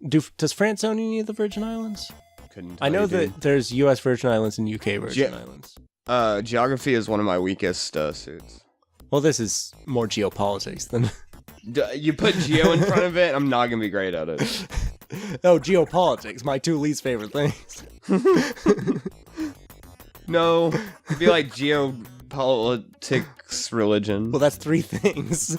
Does France own any of the Virgin Islands? Couldn't I know tell you, that there's U.S. Virgin Islands and U.K. Virgin Islands. Geography is one of my weakest suits. Well, this is more geopolitics than... You put geo in front of it, I'm not gonna be great at it. Oh, geopolitics, my two least favorite things. No, it'd be like geopolitics, religion. Well, that's three things.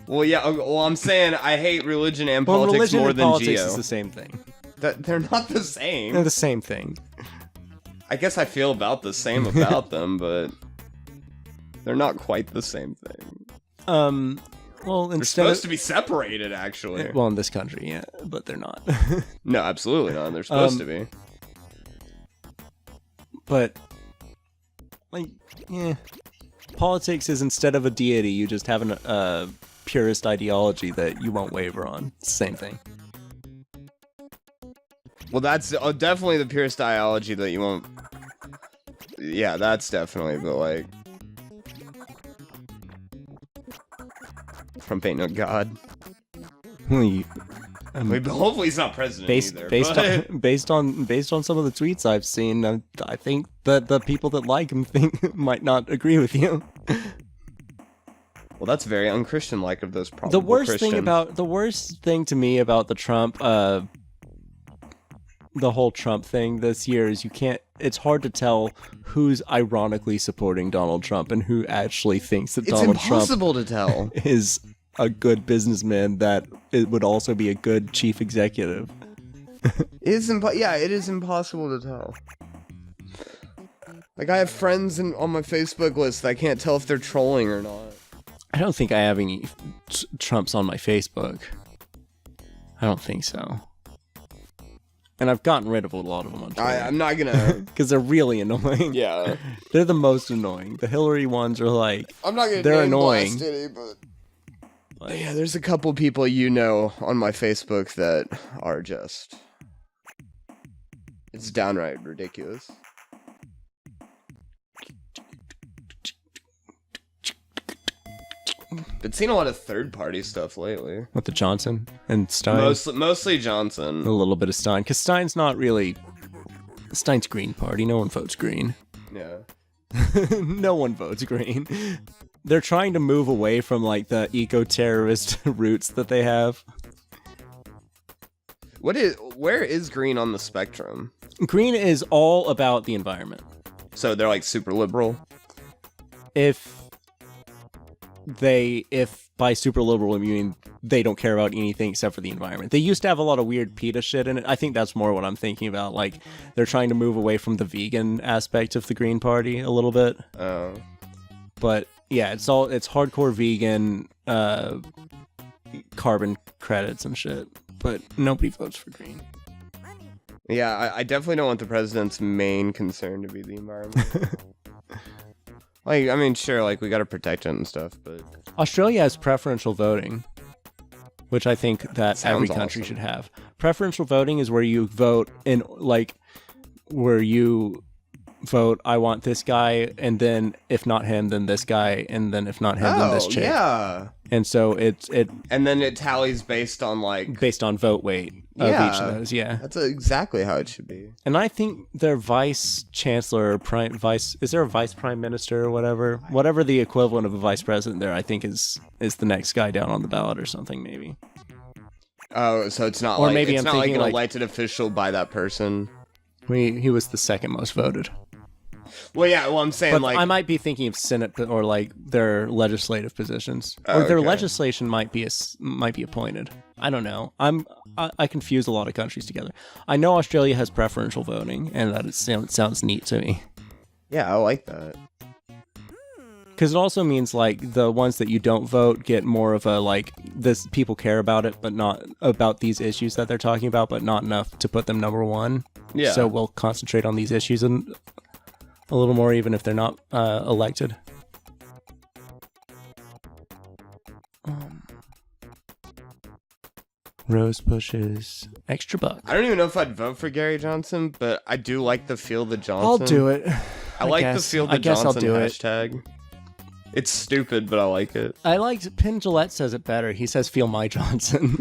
Well, yeah. Well, I'm saying I hate religion and Well, politics religion more and than politics geo. is the same thing. They're not the same. They're the same thing. I guess I feel about the same about them, but they're not quite the same thing. Well, They're instead supposed to be separated, actually. well, in this country, yeah, but they're not. No, absolutely not. They're supposed to be. But, like, yeah, politics is instead of a deity, you just have a purist ideology that you won't waver on. It's the same thing. Well, that's definitely the purest ideology that you won't. Yeah, that's definitely, but like. Trump ain't no god. Well, Hopefully he's not president based either. based on some of the tweets I've seen, I think that the people that like him might not agree with you. Well, that's very unchristian-like of those probable The worst thing to me about the Trump, the whole Trump thing this year is it's hard to tell who's ironically supporting Donald Trump and who actually thinks that Donald Trump It's impossible to tell. is a good businessman that it would also be a good chief executive. Yeah, it is impossible to tell. Like, I have friends on my Facebook list that I can't tell if they're trolling or not. I don't think I have any Trumps on my Facebook. I don't think so. And I've gotten rid of a lot of them on Twitter. I'm not gonna... Because they're really annoying. Yeah. They're the most annoying. The Hillary ones are like... I'm not gonna they're name annoying. blast any, but yeah, there's a couple people on my Facebook that are just... It's downright ridiculous. Been seeing a lot of third-party stuff lately. With the Johnson and Stein. Mostly Johnson. A little bit of Stein. Because Stein's not really... Stein's Green Party. No one votes Green. Yeah. No one votes Green. They're trying to move away from, like, the eco-terrorist roots that they have. Where is Green on the spectrum? Green is all about the environment. So they're, like, super liberal? If by super liberal you mean they don't care about anything except for the environment. They used to have a lot of weird PETA shit in it. I think that's more what I'm thinking about. Like, they're trying to move away from the vegan aspect of the Green Party a little bit. Oh. But yeah, it's hardcore vegan, carbon credits and shit. But nobody votes for Green. Yeah, I definitely don't want the president's main concern to be the environment. Like, I mean, sure, like, we gotta protect it and stuff, but... Australia has preferential voting, which I think that every country should have. Preferential voting is where you vote I want this guy, and then if not him, then this guy, and then if not him, then this chick. Yeah. And so and then it tallies based on vote weight of each of those, yeah. That's exactly how it should be. And I think their vice chancellor or is there a vice prime minister or whatever the equivalent of a vice president there, I think is the next guy down on the ballot or something, maybe. Oh, so it's not or like maybe it's I'm not like thinking an elected official by that person. He was the second most voted. Well, yeah. Well, I'm saying but I might be thinking of Senate or like their legislative positions, or their legislation might be appointed. I don't know. I confuse a lot of countries together. I know Australia has preferential voting, and that it sounds neat to me. Yeah, I like that. Because it also means like the ones that you don't vote get more of a like this people care about it, but not about these issues that they're talking about, but not enough to put them number one. Yeah. So we'll concentrate on these issues and a little more, even if they're not elected. Rose bushes, extra buck. I don't even know if I'd vote for Gary Johnson, but I do like the Feel the Johnson. I'll do it. I like the Feel the Johnson hashtag. It's stupid, but I like it. I liked Penn Jillette says it better. He says, "Feel my Johnson,"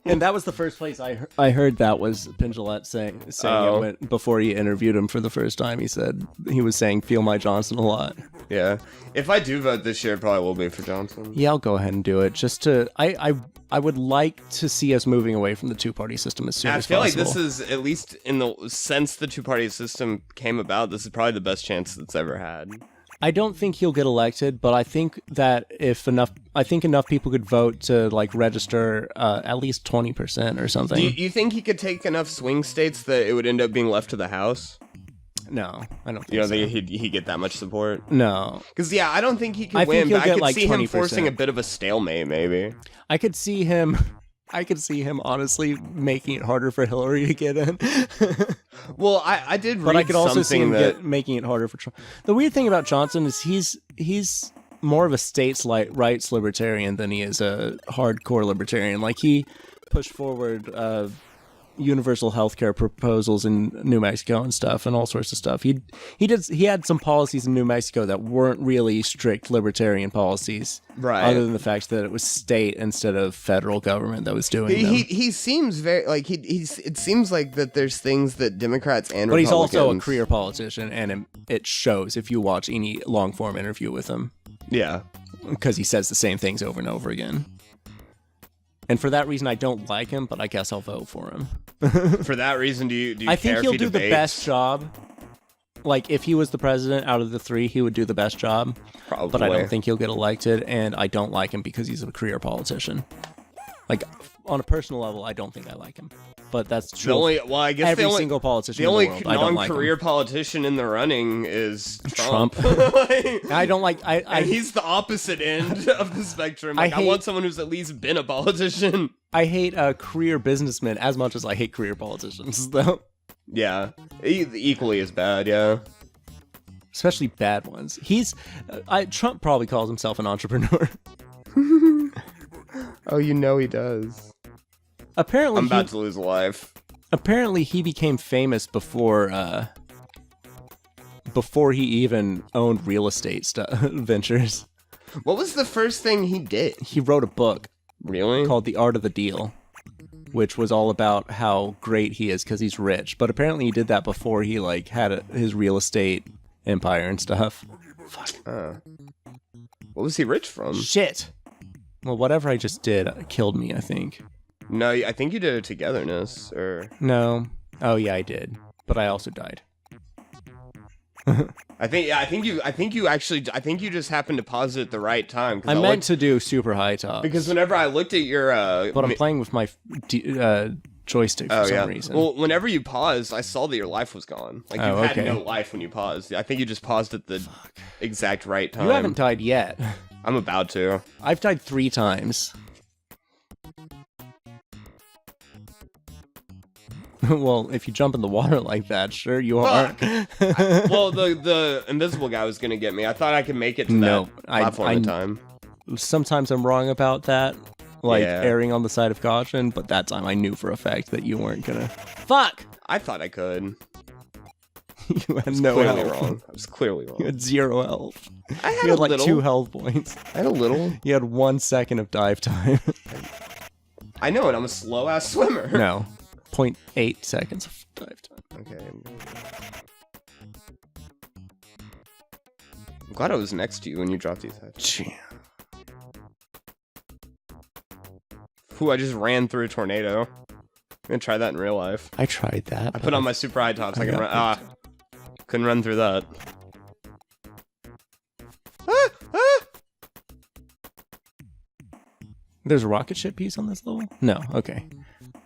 and that was the first place I heard that was Penn Jillette saying it before he interviewed him for the first time. He said he was saying, "Feel my Johnson" a lot. Yeah, if I do vote this year, it probably will be for Johnson. Yeah, I'll go ahead and do it. Just to, I would like to see us moving away from the two-party system as soon as possible. I feel like this is, at least since the two-party system came about, this is probably the best chance it's ever had. I don't think he'll get elected, but I think that if enough people could vote to like register at least 20% or something. Do you think he could take enough swing states that it would end up being left to the House? No, I don't think so. You don't think he'd get that much support? No. Because, I don't think he could win, but I could see him forcing a bit of a stalemate, maybe. I could see him honestly making it harder for Hillary to get in. Well, I did read but I could also see him making it harder for Trump. The weird thing about Johnson is he's more of a states' rights libertarian than he is a hardcore libertarian. Like, he pushed forward universal healthcare proposals in New Mexico and stuff, and all sorts of stuff. He had some policies in New Mexico that weren't really strict libertarian policies, right? Other than the fact that it was state instead of federal government that was doing them. He seems very like it seems like that there's things that Democrats and Republicans. But he's also a Republicans... career politician, and it shows if you watch any long form interview with him. Yeah, because he says the same things over and over again. And for that reason, I don't like him, but I guess I'll vote for him. For that reason, do you I care think he'll if he do debates? the best job. Like, if he was the president out of the three, he would do the best job. Probably. But I don't think he'll get elected, and I don't like him because he's a career politician. Like, on a personal level, I don't think I like him. But that's true. I guess every single politician in the world. The only non-career politician in the running is Trump. I don't like... and he's the opposite end of the spectrum. Like, I want someone who's at least been a politician. I hate career businessmen as much as I hate career politicians, though. Yeah. Equally as bad, yeah. Especially bad ones. Trump probably calls himself an entrepreneur. Oh, you know he does. Apparently, I'm about to lose a life. Apparently, he became famous before he even owned real estate ventures. What was the first thing he did? He wrote a book. Really? Called The Art of the Deal, which was all about how great he is because he's rich. But apparently, he did that before he had his real estate empire and stuff. Fuck. What was he rich from? Shit. Well, whatever I just did killed me, I think. No, I think you did a togetherness, or... No. Oh, yeah, I did. But I also died. I think you just happened to pause it at the right time. I meant to do super high top. Because whenever I looked at your... but I'm playing with my joystick for some reason. Well, whenever you paused, I saw that your life was gone. Like, you had no life when you paused. I think you just paused at the exact right time. You haven't died yet. I'm about to. I've died 3 times. Well, if you jump in the water like that, sure you are. Well, the invisible guy was gonna get me. I thought I could make it to that platform in time. Sometimes I'm wrong about that, erring on the side of caution, but that time I knew for a fact that you weren't gonna. Fuck! I thought I could. You had no health. Wrong. I was clearly wrong. You had 0 health. I had you had like little. 2 health points. I had a little. You had 1 second of dive time. I know it. I'm a slow ass swimmer. No. 0.8 seconds of dive time. Okay. I'm glad I was next to you when you dropped these heads. Ooh, I just ran through a tornado. I'm gonna try that in real life. I tried that. I put on my super high tops. I can run. Couldn't run through that. There's a rocket ship piece on this level? No. Okay.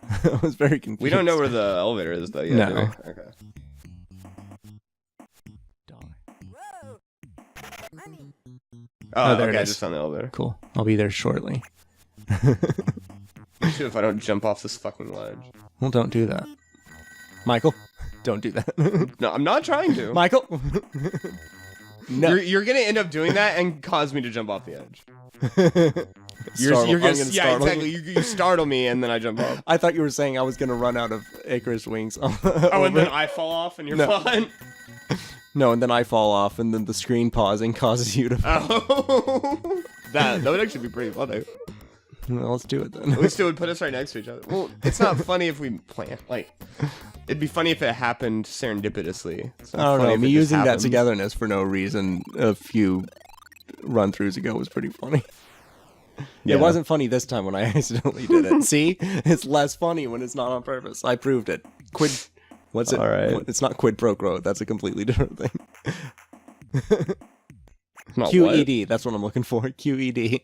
I was very confused. We don't know where the elevator is, though, yet. No. Okay. Oh, there okay, I just found the elevator. Cool. I'll be there shortly. Shoot, if I don't jump off this fucking ledge. Well, don't do that. Michael, don't do that. No, I'm not trying to. Michael! No. You're gonna end up doing that and cause me to jump off the edge. You're gonna yeah, exactly. You startle me and then I jump off. I thought you were saying I was gonna run out of Icarus wings. Oh, and then I fall off and you're fine. No, and then I fall off, and then the screen pausing causes you to fall. Oh, that would actually be pretty funny. Well, let's do it then. At least it would put us right next to each other. Well, it's not funny if we plan. Like, it'd be funny if it happened serendipitously. I don't know. Me using that togetherness for no reason a few run-throughs ago was pretty funny. Yeah. It wasn't funny this time when I accidentally did it. See? It's less funny when it's not on purpose. I proved it. What's it? All right. It's not quid pro quo. That's a completely different thing. Not QED. That's what I'm looking for. QED.